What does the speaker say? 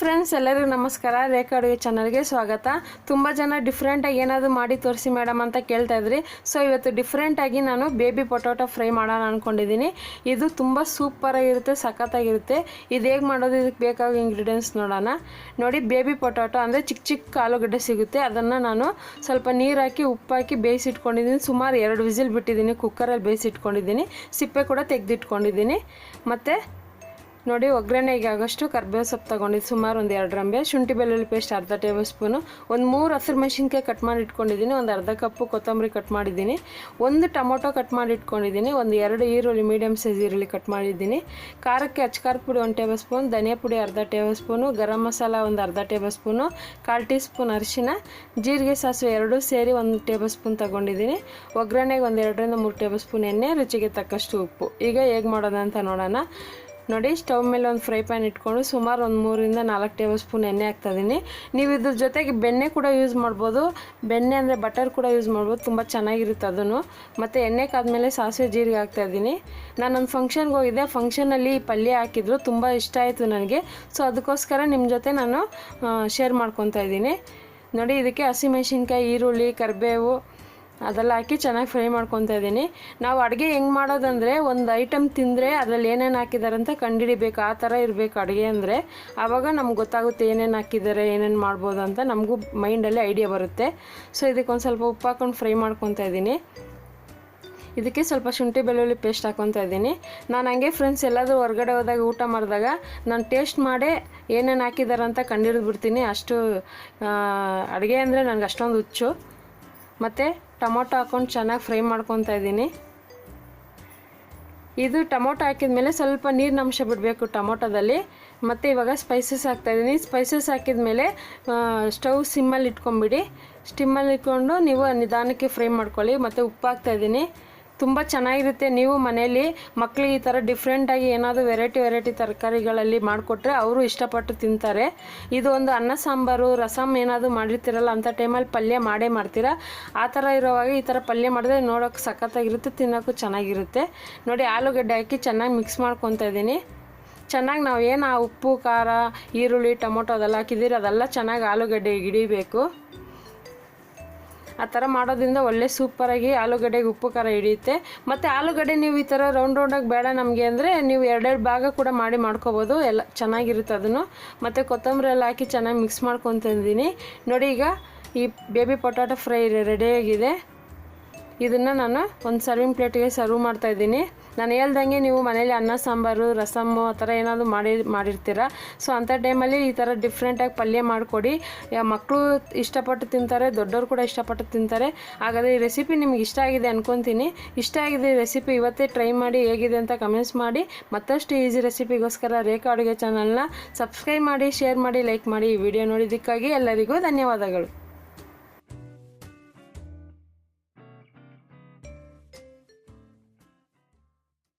Friends, ಎಲ್ಲರಿಗೂ ನಮಸ್ಕಾರ. ರೇಖಾ ಅಡುಗೆ ಚಾನಲ್ಗೆ ಸ್ವಾಗತ. ತುಂಬ ಜನ ಡಿಫ್ರೆಂಟಾಗಿ ಏನಾದರೂ ಮಾಡಿ ತೋರಿಸಿ ಮೇಡಮ್ ಅಂತ ಕೇಳ್ತಾ ಇದ್ರಿ. ಸೊ ಇವತ್ತು ಡಿಫ್ರೆಂಟಾಗಿ ನಾನು ಬೇಬಿ ಪೊಟ್ಯಾಟೊ ಫ್ರೈ ಮಾಡೋಣ ಅಂದ್ಕೊಂಡಿದ್ದೀನಿ. ಇದು ತುಂಬ ಸೂಪರಾಗಿರುತ್ತೆ, ಸಖತ್ತಾಗಿರುತ್ತೆ. ಇದು ಹೇಗೆ ಮಾಡೋದು, ಇದಕ್ಕೆ ಬೇಕಾಗೋ ಇಂಗ್ರೀಡಿಯೆಂಟ್ಸ್ ನೋಡೋಣ. ನೋಡಿ, ಬೇಬಿ ಪೊಟ್ಯಾಟೊ ಅಂದರೆ ಚಿಕ್ಕ ಚಿಕ್ಕ ಆಲೂಗಡ್ಡೆ ಸಿಗುತ್ತೆ. ಅದನ್ನು ನಾನು ಸ್ವಲ್ಪ ನೀರು ಹಾಕಿ ಉಪ್ಪು ಹಾಕಿ ಬೇಯಿಸಿಟ್ಕೊಂಡಿದ್ದೀನಿ. ಸುಮಾರು 2 ವಿಸಿಲ್ ಬಿಟ್ಟಿದ್ದೀನಿ, ಕುಕ್ಕರಲ್ಲಿ ಬೇಯಿಸಿಟ್ಕೊಂಡಿದ್ದೀನಿ. ಸಿಪ್ಪೆ ಕೂಡ ತೆಗೆದಿಟ್ಕೊಂಡಿದ್ದೀನಿ. ಮತ್ತು ನೋಡಿ, ಒಗ್ಗರಣೆಗೆ ಆಗೋಷ್ಟು ಕರ್ಬೇವು ಸೊಪ್ಪು ತೊಗೊಂಡಿದ್ದು ಸುಮಾರು ಒಂದು 2 ರಂಬೆ, ಶುಂಠಿ ಬೆಳ್ಳುಳ್ಳಿ ಪೇಸ್ಟ್ ಅರ್ಧ ಟೇಬಲ್ ಸ್ಪೂನು, ಒಂದು 3 ಹಸಿರು ಮೆಣಸಿನ್ಕಾಯಿ ಕಟ್ ಮಾಡಿ ಇಟ್ಕೊಂಡಿದ್ದೀನಿ, ಒಂದು ಅರ್ಧ ಕಪ್ಪು ಕೊತ್ತಂಬರಿ ಕಟ್ ಮಾಡಿದ್ದೀನಿ, ಒಂದು ಟೊಮೊಟೊ ಕಟ್ ಮಾಡಿ ಇಟ್ಕೊಂಡಿದ್ದೀನಿ, ಒಂದು 2 ಈರುಳ್ಳಿ ಮೀಡಿಯಮ್ ಸೈಜ್ ಈರುಳ್ಳಿ ಕಟ್ ಮಾಡಿದ್ದೀನಿ. ಖಾರಕ್ಕೆ ಅಚ್ಕಾರದ ಪುಡಿ 1 ಟೇಬಲ್ ಸ್ಪೂನ್, ಧನಿಯಾ ಪುಡಿ ಅರ್ಧ ಟೇಬಲ್ ಸ್ಪೂನು, ಗರಂ ಮಸಾಲ ಒಂದು ಅರ್ಧ ಟೇಬಲ್ ಸ್ಪೂನು, 1/4 ಟೀ ಸ್ಪೂನ್ ಅರಿಶಿನ, ಜೀರಿಗೆ ಸಾಸಿವೆ 2 ಸೇರಿ 1 ಟೇಬಲ್ ಸ್ಪೂನ್ ತೊಗೊಂಡಿದ್ದೀನಿ. ಒಗ್ಗರಣೆಗೆ ಒಂದು 2 ರಿಂದ 3 ಟೇಬಲ್ ಸ್ಪೂನ್ ಎಣ್ಣೆ, ರುಚಿಗೆ ತಕ್ಕಷ್ಟು ಉಪ್ಪು. ಈಗ ಹೇಗೆ ಮಾಡೋದು ಅಂತ ನೋಡೋಣ. ನೋಡಿ, ಸ್ಟವ್ ಮೇಲೆ ಒಂದು ಫ್ರೈ ಪ್ಯಾನ್ ಇಟ್ಕೊಂಡು ಸುಮಾರು ಒಂದು 3 ರಿಂದ 4 ಟೇಬಲ್ ಸ್ಪೂನ್ ಎಣ್ಣೆ ಹಾಕ್ತಾಯಿದ್ದೀನಿ. ನೀವು ಇದ್ರ ಜೊತೆಗೆ ಬೆಣ್ಣೆ ಕೂಡ ಯೂಸ್ ಮಾಡ್ಬೋದು. ಬೆಣ್ಣೆ ಅಂದರೆ ಬಟರ್ ಕೂಡ ಯೂಸ್ ಮಾಡ್ಬೋದು, ತುಂಬ ಚೆನ್ನಾಗಿರುತ್ತೆ ಅದನ್ನು. ಮತ್ತು ಎಣ್ಣೆ ಕಾದ್ಮೇಲೆ ಸಾಸಿವೆ ಜೀರಿಗೆ ಹಾಕ್ತಾಯಿದ್ದೀನಿ. ನಾನೊಂದು ಫಂಕ್ಷನ್ಗೆ ಹೋಗಿದ್ದೆ, ಫಂಕ್ಷನಲ್ಲಿ ಪಲ್ಯ ಹಾಕಿದ್ರು, ತುಂಬ ಇಷ್ಟ ಆಯಿತು ನನಗೆ. ಸೊ ಅದಕ್ಕೋಸ್ಕರ ನಿಮ್ಮ ಜೊತೆ ನಾನು ಶೇರ್ ಮಾಡ್ಕೊತಾ ಇದ್ದೀನಿ. ನೋಡಿ, ಇದಕ್ಕೆ ಹಸಿಮೆಣಸಿನ್ಕಾಯಿ, ಈರುಳ್ಳಿ, ಕರಿಬೇವು ಅದೆಲ್ಲ ಹಾಕಿ ಚೆನ್ನಾಗಿ ಫ್ರೈ ಮಾಡ್ಕೊತಾ ಇದ್ದೀನಿ. ನಾವು ಅಡುಗೆ ಹೆಂಗೆ ಮಾಡೋದಂದರೆ, ಒಂದು ಐಟಮ್ ತಿಂದರೆ ಅದರಲ್ಲಿ ಏನೇನು ಹಾಕಿದ್ದಾರೆ ಅಂತ ಕಂಡುಹಿಡಿಬೇಕು. ಆ ಥರ ಇರಬೇಕು ಅಡುಗೆ ಅಂದರೆ. ಆವಾಗ ನಮ್ಗೆ ಗೊತ್ತಾಗುತ್ತೆ ಏನೇನು ಹಾಕಿದ್ದಾರೆ, ಏನೇನು ಮಾಡ್ಬೋದು ಅಂತ ನಮಗೂ ಮೈಂಡಲ್ಲಿ ಐಡಿಯಾ ಬರುತ್ತೆ. ಸೊ ಇದಕ್ಕೊಂದು ಸ್ವಲ್ಪ ಉಪ್ಪು ಹಾಕ್ಕೊಂಡು ಫ್ರೈ ಮಾಡ್ಕೊತಾ ಇದ್ದೀನಿ. ಇದಕ್ಕೆ ಸ್ವಲ್ಪ ಶುಂಠಿ ಬೆಳ್ಳುಳ್ಳಿ ಪೇಸ್ಟ್ ಹಾಕ್ಕೊತಾ ಇದ್ದೀನಿ. ನಾನು ಹಂಗೆ ಫ್ರೆಂಡ್ಸ್, ಎಲ್ಲಾದರೂ ಹೊರಗಡೆ ಹೋದಾಗ ಊಟ ಮಾಡಿದಾಗ ನಾನು ಟೇಸ್ಟ್ ಮಾಡೇ ಏನೇನು ಹಾಕಿದ್ದಾರೆ ಅಂತ ಕಂಡುಹಿಡಿದು ಬಿಡ್ತೀನಿ. ಅಷ್ಟು ಅಡುಗೆ ಅಂದರೆ ನನಗೆ ಅಷ್ಟೊಂದು ಹುಚ್ಚು. ಮತ್ತು ಟೊಮೊಟೊ ಹಾಕ್ಕೊಂಡು ಚೆನ್ನಾಗಿ ಫ್ರೈ ಮಾಡ್ಕೊತಾ ಇದ್ದೀನಿ. ಇದು ಟೊಮೊಟೊ ಹಾಕಿದ ಮೇಲೆ ಸ್ವಲ್ಪ ನೀರಿನ ಅಂಶ ಬಿಡಬೇಕು ಟೊಮೊಟೊದಲ್ಲಿ. ಮತ್ತು ಇವಾಗ ಸ್ಪೈಸಸ್ ಹಾಕ್ತಾಯಿದ್ದೀನಿ. ಸ್ಪೈಸಸ್ ಹಾಕಿದ ಮೇಲೆ ಸ್ಟವ್ ಸಿಮ್ಮಲ್ಲಿ ಇಟ್ಕೊಂಬಿಡಿ. ಸ್ಟಿಮ್ಮಲ್ಲಿ ಇಟ್ಕೊಂಡು ನೀವು ನಿಧಾನಕ್ಕೆ ಫ್ರೈ ಮಾಡ್ಕೊಳ್ಳಿ. ಮತ್ತು ಉಪ್ಪು ಹಾಕ್ತಾಯಿದ್ದೀನಿ. ತುಂಬ ಚೆನ್ನಾಗಿರುತ್ತೆ. ನೀವು ಮನೇಲಿ ಮಕ್ಕಳಿಗೆ ಈ ಥರ ಡಿಫ್ರೆಂಟಾಗಿ ಏನಾದರೂ ವೆರೈಟಿ ತರಕಾರಿಗಳಲ್ಲಿ ಮಾಡಿಕೊಟ್ರೆ ಅವರು ಇಷ್ಟಪಟ್ಟು ತಿಂತಾರೆ. ಇದು ಒಂದು ಅನ್ನ ಸಾಂಬಾರು, ರಸಮ್ ಏನಾದರೂ ಮಾಡಿರ್ತೀರಲ್ಲ, ಅಂಥ ಟೈಮಲ್ಲಿ ಪಲ್ಯ ಮಾಡೇ ಮಾಡ್ತೀರಾ. ಆ ಥರ ಇರೋವಾಗ ಈ ಥರ ಪಲ್ಯ ಮಾಡಿದ್ರೆ ನೋಡೋಕೆ ಸಖತ್ತಾಗಿರುತ್ತೆ, ತಿನ್ನೋಕ್ಕೂ ಚೆನ್ನಾಗಿರುತ್ತೆ. ನೋಡಿ, ಆಲೂಗಡ್ಡೆ ಹಾಕಿ ಚೆನ್ನಾಗಿ ಮಿಕ್ಸ್ ಮಾಡ್ಕೊತಾ ಇದ್ದೀನಿ. ಚೆನ್ನಾಗಿ ನಾವು ಏನು ಆ ಉಪ್ಪು, ಖಾರ, ಈರುಳ್ಳಿ, ಟೊಮೊಟೊ ಅದೆಲ್ಲ ಹಾಕಿದ್ದೀರಿ, ಅದೆಲ್ಲ ಚೆನ್ನಾಗಿ ಆಲೂಗಡ್ಡೆಗೆ ಹಿಡಿಬೇಕು. ಆ ಥರ ಮಾಡೋದ್ರಿಂದ ಒಳ್ಳೆ ಸೂಪರಾಗಿ ಆಲೂಗಡ್ಡೆಗೆ ಉಪ್ಪು ಖಾರ ಹಿಡಿಯುತ್ತೆ. ಮತ್ತು ಆಲೂಗಡ್ಡೆ ನೀವು ಈ ಥರ ರೌಂಡಾಗಿ ಬೇಡ ನಮಗೆ ಅಂದರೆ ನೀವು 2 ಭಾಗ ಕೂಡ ಮಾಡ್ಕೋಬೋದು. ಎಲ್ಲ ಚೆನ್ನಾಗಿರುತ್ತೆ ಅದನ್ನು. ಮತ್ತು ಕೊತ್ತಂಬರಿ ಎಲ್ಲ ಹಾಕಿ ಚೆನ್ನಾಗಿ ಮಿಕ್ಸ್ ಮಾಡ್ಕೊತಿದ್ದೀನಿ. ನೋಡಿ, ಈಗ ಈ ಬೇಬಿ ಪೊಟ್ಯಾಟೊ ಫ್ರೈ ರೆಡಿಯಾಗಿದೆ. ಇದನ್ನು ನಾನು ಒಂದು ಸರ್ವಿಂಗ್ ಪ್ಲೇಟಿಗೆ ಸರ್ವ್ ಮಾಡ್ತಾಯಿದ್ದೀನಿ. ನಾನು ಹೇಳ್ದಂಗೆ ನೀವು ಮನೇಲಿ ಅನ್ನ ಸಾಂಬಾರು, ರಸಮ್ಮು ಆ ಥರ ಏನಾದರೂ ಮಾಡಿರ್ತೀರ. ಸೊ ಅಂಥ ಟೈಮಲ್ಲಿ ಈ ಥರ ಡಿಫ್ರೆಂಟಾಗಿ ಪಲ್ಯ ಮಾಡಿಕೊಡಿ. ಮಕ್ಕಳು ಇಷ್ಟಪಟ್ಟು ತಿಂತಾರೆ, ದೊಡ್ಡವರು ಕೂಡ ಇಷ್ಟಪಟ್ಟು ತಿಂತಾರೆ. ಹಾಗಾದರೆ ಈ ರೆಸಿಪಿ ನಿಮ್ಗೆ ಇಷ್ಟ ಆಗಿದೆ ಅಂದ್ಕೊತೀನಿ. ಇಷ್ಟ ಆಗಿದೆ ಈ ರೆಸಿಪಿ, ಇವತ್ತೇ ಟ್ರೈ ಮಾಡಿ ಹೇಗಿದೆ ಅಂತ ಕಮೆಂಟ್ಸ್ ಮಾಡಿ. ಮತ್ತಷ್ಟು ಈಸಿ ರೆಸಿಪಿಗೋಸ್ಕರ ರೇಖಾ ಅಡುಗೆ ಚಾನಲ್ನ ಸಬ್ಸ್ಕ್ರೈಬ್ ಮಾಡಿ, ಶೇರ್ ಮಾಡಿ, ಲೈಕ್ ಮಾಡಿ. ಈ ವಿಡಿಯೋ ನೋಡಿದ್ದಕ್ಕಾಗಿ ಎಲ್ಲರಿಗೂ ಧನ್ಯವಾದಗಳು.